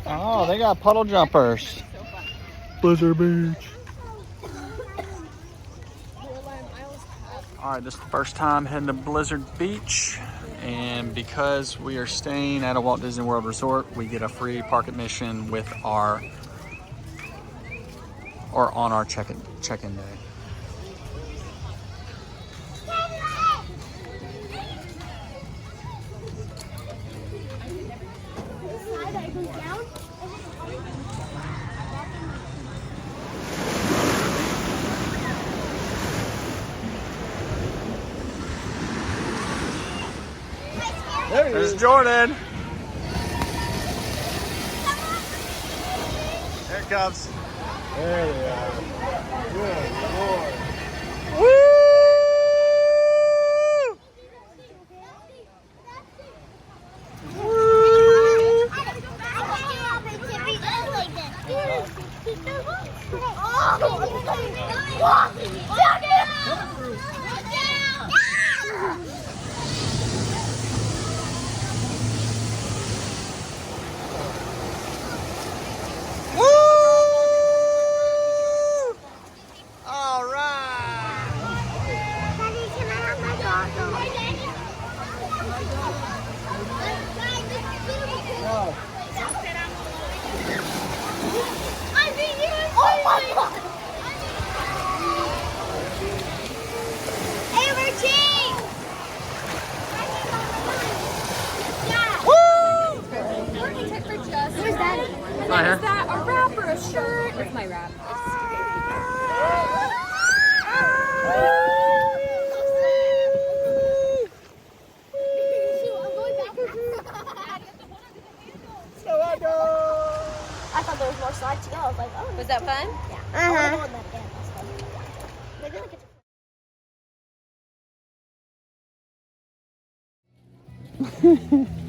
Oh, they got puddle jumpers. Blizzard Beach. All right, this is the first time heading to Blizzard Beach, and because we are staying at a Walt Disney World Resort, we get a free park admission with our on our check-in day. There's Jordan. Here it comes. There we are. Good Lord. Woo! All right. Daddy, can I have my goggle? I think you're oh my God. Hey, Richie! Where's Daddy? Right here. Is that a wrap or a shirt? It's my wrap. I thought there was more slides to go. I was like, oh. Was that fun? Yeah. I want to go on that again. Maybe look at